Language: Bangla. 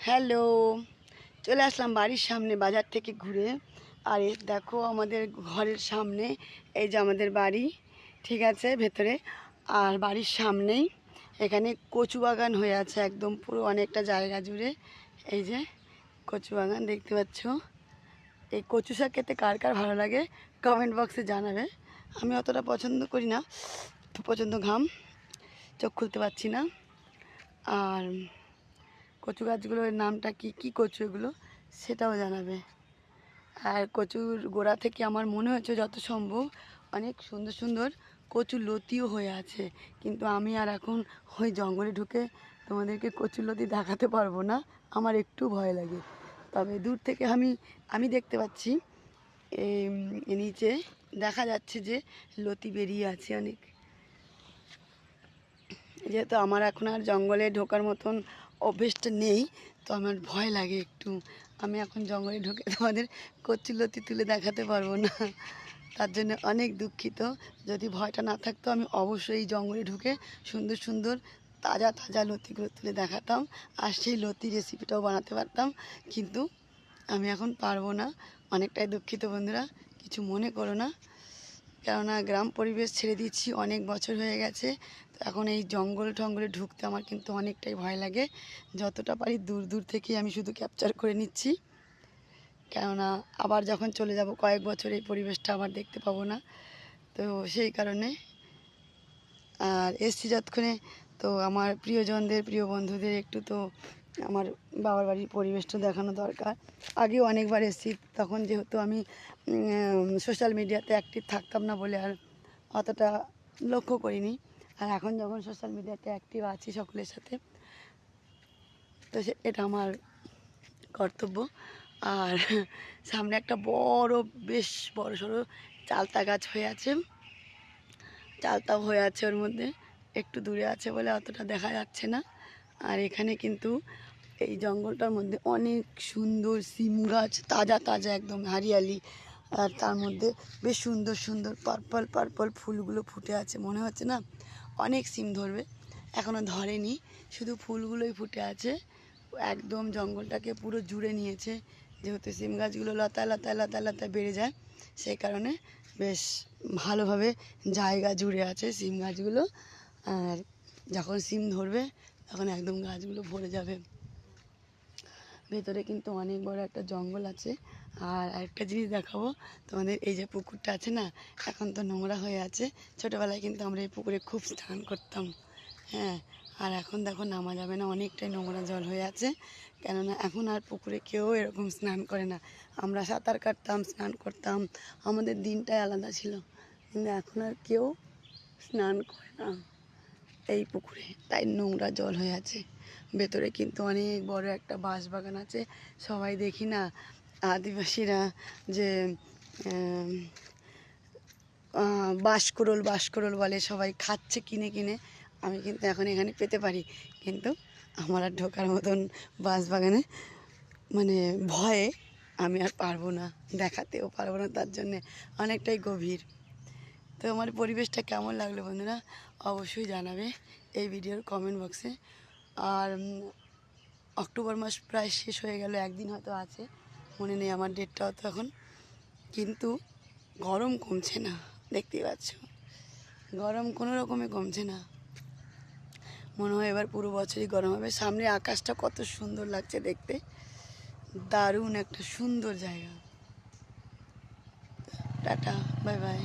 হ্যালো, চলে আসলাম বাড়ির সামনে বাজার থেকে ঘুরে। আর দেখো আমাদের ঘরের সামনে এই যে আমাদের বাড়ি, ঠিক আছে, ভেতরে। আর বাড়ির সামনেই এখানে কচু বাগান হয়ে আছে একদম পুরো অনেকটা জায়গা জুড়ে। এই যে কচু বাগান দেখতে পাচ্ছ। এই কচু শাক খেতে কার কার ভালো লাগে কমেন্ট বক্সে জানাবে। আমি অতটা পছন্দ করি না, প্রচণ্ড ঘাম, চোখ খুলতে পারছি না। আর কচু গাছগুলোর নামটা কি কি কচু এগুলো সেটাও জানাবে। আর কচুর গোড়া থেকে আমার মনে হচ্ছে যত সম্ভব অনেক সুন্দর সুন্দর কচু লতিও হয়ে আছে, কিন্তু আমি আর এখন ওই জঙ্গলে ঢুকে তোমাদেরকে কচু লতি দেখাতে পারবো না, আমার একটু ভয় লাগে। তবে দূর থেকে আমি দেখতে পাচ্ছি নিচে দেখা যাচ্ছে যে লতি বেরিয়ে আছে অনেক। যেহেতু আমার এখন আর জঙ্গলে ঢোকার মতন অভ্যেসটা নেই, তো আমার ভয় লাগে একটু। আমি এখন জঙ্গলে ঢুকে তোমাদের কচুলতি তুলে দেখাতে পারবো না, তার জন্য অনেক দুঃখিত। যদি ভয়টা না থাকতো আমি অবশ্যই জঙ্গলে ঢুকে সুন্দর সুন্দর তাজা তাজা লতিগুলো তুলে দেখাতাম, আর সেই লতি রেসিপিটাও বানাতে পারতাম, কিন্তু আমি এখন পারবো না। অনেকটাই দুঃখিত বন্ধুরা, কিছু মনে করো না। কেননা গ্রাম পরিবেশ ছেড়ে দিচ্ছি, অনেক বছর হয়ে গেছে। তো এখন এই জঙ্গল টঙ্গলে ঢুকতে আমার কিন্তু অনেকটাই ভয় লাগে। যতটা পারি দূর দূর থেকেই আমি শুধু ক্যাপচার করে নিচ্ছি, কেননা আবার যখন চলে যাব কয়েক বছর এই পরিবেশটা আবার দেখতে পাবো না, তো সেই কারণে। আর এসছি যতক্ষণে, তো আমার প্রিয়জনদের প্রিয় বন্ধুদের একটু তো আমার বাবার বাড়ির পরিবেশটা দেখানো দরকার। আগেও অনেকবার এসেছি, তখন যেহেতু আমি সোশ্যাল মিডিয়াতে অ্যাক্টিভ থাকতাম না বলে আর অতটা লক্ষ্য করিনি। আর এখন যখন সোশ্যাল মিডিয়াতে অ্যাক্টিভ আছি সকলের সাথে, তো এটা আমার কর্তব্য। আর সামনে একটা বড়, বেশ বড় সড়ো চালতা গাছ হয়ে আছে, চালতাও হয়ে আছে, ওর মধ্যে একটু দূরে আছে বলে অতটা দেখা যাচ্ছে না। আর এখানে কিন্তু এই জঙ্গলটার মধ্যে অনেক সুন্দর সিম গাছ, তাজা তাজা একদম হারিয়ালি, আর তার মধ্যে বেশ সুন্দর সুন্দর পার্পল পার্পল ফুলগুলো ফুটে আছে। মনে হচ্ছে না অনেক সিম ধরবে, এখনও ধরেনি, শুধু ফুলগুলোই ফুটে আছে। একদম জঙ্গলটাকে পুরো জুড়ে নিয়েছে, যেহেতু সিম গাছগুলো লতায় লতায় লতায় লতায় বেড়ে যায়, সেই কারণে বেশ ভালোভাবে জায়গা জুড়ে আছে সিম গাছগুলো। আর যখন সিম ধরবে তখন একদম গাছগুলো ভরে যাবে। ভেতরে কিন্তু অনেক বড় একটা জঙ্গল আছে। আর আরেকটা জিনিস দেখাবো তোমাদের, এই যে পুকুরটা আছে না, এখন তো নোংরা হয়ে আছে। ছোটোবেলায় কিন্তু আমরা এই পুকুরে খুব স্নান করতাম, হ্যাঁ। আর এখন দেখো নামা যাবে না, অনেকটাই নোংরা জল হয়ে আছে, কেননা এখন আর পুকুরে কেউ এরকম স্নান করে না। আমরা সাঁতার কাটতাম, স্নান করতাম, আমাদের দিনটাই আলাদা ছিল, কিন্তু এখন আর কেউ স্নান করে না এই পুকুরে, তাই নোংরা জল হয়ে আছে। ভেতরে কিন্তু অনেক বড় একটা বাঁশ বাগান আছে। সবাই দেখি না আদিবাসীরা যে বাঁশকুড়োল বাঁশকুড়োল বলে, সবাই খাচ্ছে কিনে কিনে, আমি কিন্তু এখন এখানে পেতে পারি, কিন্তু আমার আর ঢোকার মতন বাঁশ বাগানে মানে ভয়ে আমি আর পারবো না, দেখাতেও পারবো না, তার জন্যে অনেকটাই গভীর। তো আমার পরিবেশটা কেমন লাগলো বন্ধুরা অবশ্যই জানাবে এই ভিডিওর কমেন্ট বক্সে। আর অক্টোবর মাস প্রায় শেষ হয়ে গেল, একদিন হয়তো আছে, মনে নেই আমার ডেটটাও তো এখন, কিন্তু গরম কমছে না, দেখতেই পাচ্ছ গরম কোনো রকমে কমছে না। মনে হয় এবার পুরো বছরই গরম হবে। সামনে আকাশটা কত সুন্দর লাগছে দেখতে, দারুণ একটা সুন্দর জায়গা। Tata, bye bye.